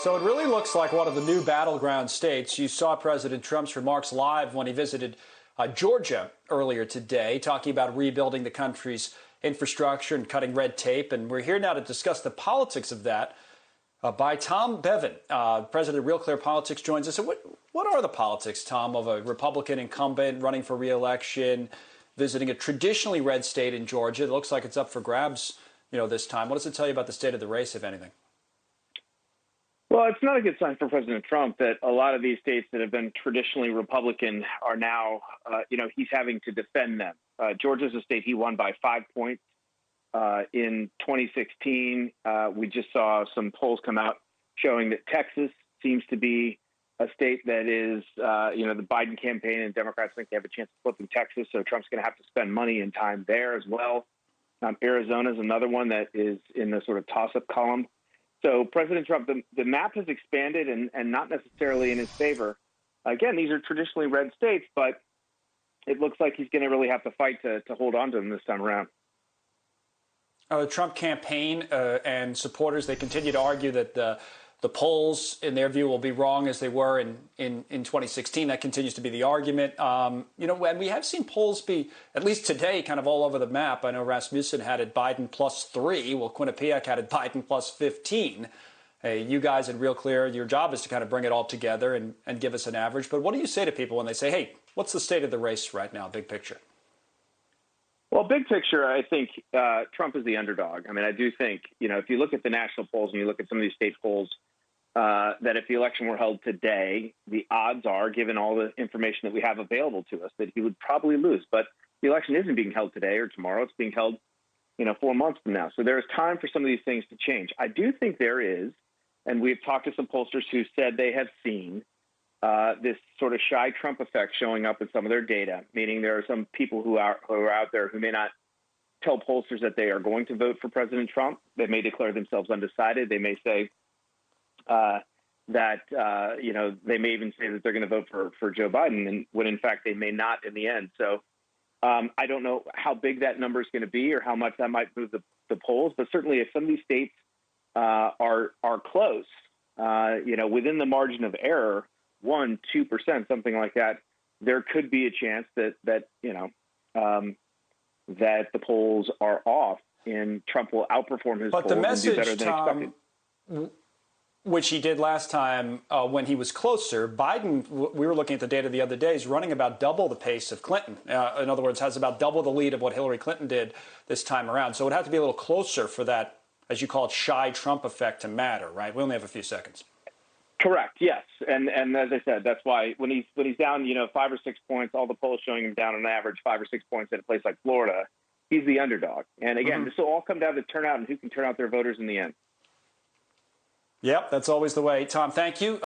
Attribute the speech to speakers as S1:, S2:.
S1: So it really looks like one of the new battleground states. You saw President Trump's remarks live when he visited Georgia earlier today, talking about rebuilding the country's infrastructure and cutting red tape. And we're here now to discuss the politics of that by Tom Bevan, president of RealClearPolitics, joins us. So what are the politics, Tom, of a Republican incumbent running for re-election, visiting a traditionally red state in Georgia? It looks like it's up for grabs, this time. What does it tell you about the state of the race, if anything?
S2: Well, it's not a good sign for President Trump that a lot of these states that have been traditionally Republican are now, he's having to defend them. Georgia's a state he won by 5 points in 2016. We just saw some polls come out showing that Texas seems to be a state that is, the Biden campaign and Democrats think they have a chance of flipping Texas. So Trump's going to have to spend money and time there as well. Arizona is another one that is in the sort of toss-up column. So President Trump, the map has expanded and not necessarily in his favor. Again, these are traditionally red states, but it looks like he's going to really have to fight to hold on to them this time around.
S1: The Trump campaign and supporters, they continue to argue that the polls, in their view, will be wrong as they were in 2016. That continues to be the argument. And we have seen polls be, at least today, kind of all over the map. I know Rasmussen had it Biden +3. Well, Quinnipiac had it Biden +15. You guys at Real Clear, your job is to kind of bring it all together and give us an average. But what do you say to people when they say, hey, what's the state of the race right now, big picture?
S2: Well, big picture, I think Trump is the underdog. I mean, I do think, if you look at the national polls and you look at some of these state polls, that if the election were held today, the odds are, given all the information that we have available to us, that he would probably lose. But the election isn't being held today or tomorrow. It's being held, 4 months from now. So there is time for some of these things to change. I do think there is, and we've talked to some pollsters who said they have seen this sort of shy Trump effect showing up in some of their data, meaning there are some people who are out there who may not tell pollsters that they are going to vote for President Trump. They may declare themselves undecided. They may say they may even say that they're going to vote for Joe Biden, and when in fact they may not in the end. So I don't know how big that number is going to be or how much that might move the polls, but certainly if some of these states are close, within the margin of error, 1%, 2%, something like that, there could be a chance that the polls are off and Trump will outperform his polls and do better than expected.
S1: Which he did last time when he was closer. Biden, we were looking at the data the other day, is running about double the pace of Clinton. In other words, has about double the lead of what Hillary Clinton did this time around. So it would have to be a little closer for that, as you call it, shy Trump effect to matter, right? We only have a few seconds. Correct.
S2: Yes, and as I said, that's why when he's down, 5 or 6 points, all the polls showing him down on average 5 or 6 points at a place like Florida, he's the underdog. And again, This will all come down to turnout and who can turn out their voters in the end.
S1: Yep, that's always the way. Tom, thank you.